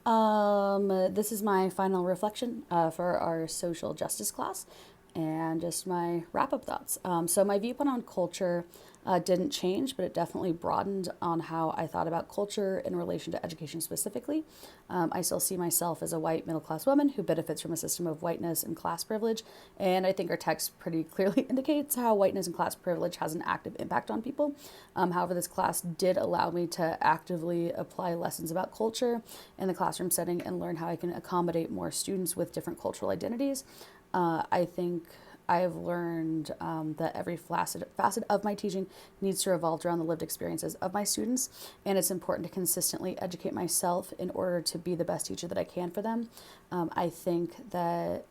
This is my final reflection for our social justice class and just my wrap up thoughts. So, my viewpoint on culture didn't change, but it definitely broadened on how I thought about culture in relation to education specifically. I still see myself as a white middle class woman who benefits from a system of whiteness and class privilege. And I think our text pretty clearly indicates how whiteness and class privilege has an active impact on people. However, this class did allow me to actively apply lessons about culture in the classroom setting and learn how I can accommodate more students with different cultural identities. I think I've learned that every facet of my teaching needs to revolve around the lived experiences of my students, and it's important to consistently educate myself in order to be the best teacher that I can for them. I think that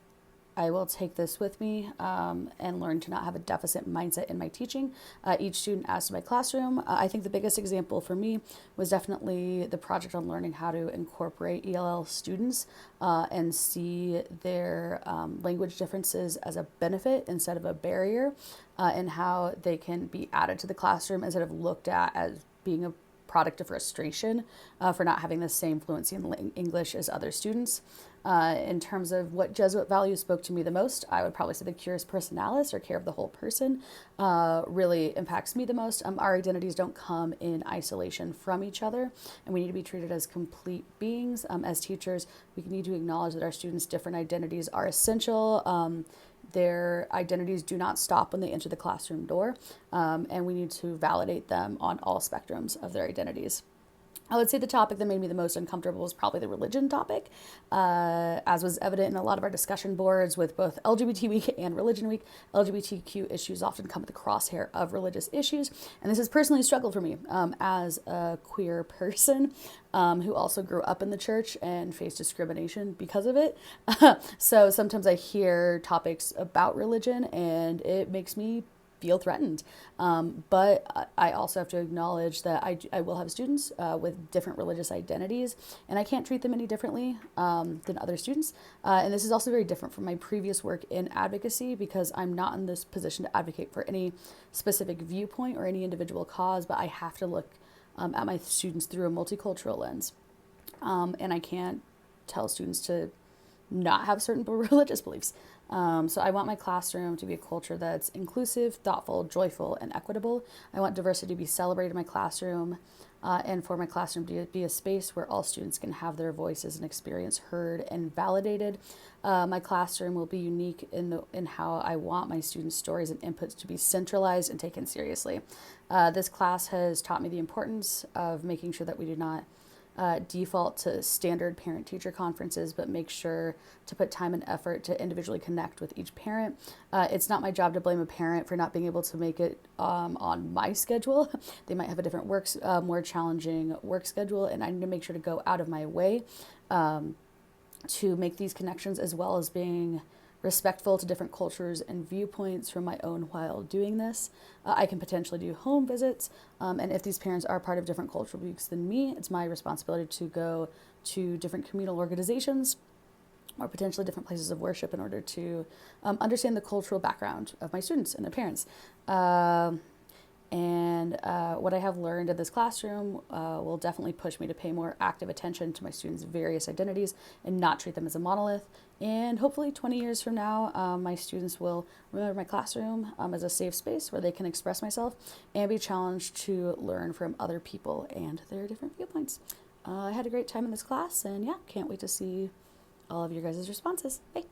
I will take this with me and learn to not have a deficit mindset in my teaching. Each student adds to my classroom. I think the biggest example for me was definitely the project on learning how to incorporate ELL students and see their language differences as a benefit instead of a barrier, and how they can be added to the classroom instead of looked at as being a product of frustration for not having the same fluency in English as other students. In terms of what Jesuit values spoke to me the most, I would probably say the curus personalis, or care of the whole person, really impacts me the most. Our identities don't come in isolation from each other, and we need to be treated as complete beings. As teachers, we need to acknowledge that our students' different identities are essential. Their identities do not stop when they enter the classroom door, and we need to validate them on all spectrums of their identities. I would say the topic that made me the most uncomfortable was probably the religion topic, as was evident in a lot of our discussion boards with both LGBT Week and Religion Week. LGBTQ issues often come at the crosshair of religious issues, and this has personally struggled for me as a queer person who also grew up in the church and faced discrimination because of it. So sometimes I hear topics about religion and it makes me feel threatened. But I also have to acknowledge that I will have students with different religious identities, and I can't treat them any differently than other students. And this is also very different from my previous work in advocacy, because I'm not in this position to advocate for any specific viewpoint or any individual cause, but I have to look at my students through a multicultural lens. And I can't tell students to not have certain religious beliefs. So I want my classroom to be a culture that's inclusive, thoughtful, joyful, and equitable. I want diversity to be celebrated in my classroom, and for my classroom to be a space where all students can have their voices and experience heard and validated. My classroom will be unique in how I want my students' stories and inputs to be centralized and taken seriously. This class has taught me the importance of making sure that we do not default to standard parent-teacher conferences, but make sure to put time and effort to individually connect with each parent. It's not my job to blame a parent for not being able to make it on my schedule. They might have a different more challenging work schedule, and I need to make sure to go out of my way to make these connections, as well as being respectful to different cultures and viewpoints from my own while doing this. I can potentially do home visits, and if these parents are part of different cultural groups than me, it's my responsibility to go to different communal organizations or potentially different places of worship in order to understand the cultural background of my students and their parents. And what I have learned in this classroom will definitely push me to pay more active attention to my students' various identities and not treat them as a monolith. And hopefully 20 years from now, my students will remember my classroom as a safe space where they can express myself and be challenged to learn from other people and their different viewpoints. I had a great time in this class, and yeah, can't wait to see all of your guys' responses. Bye.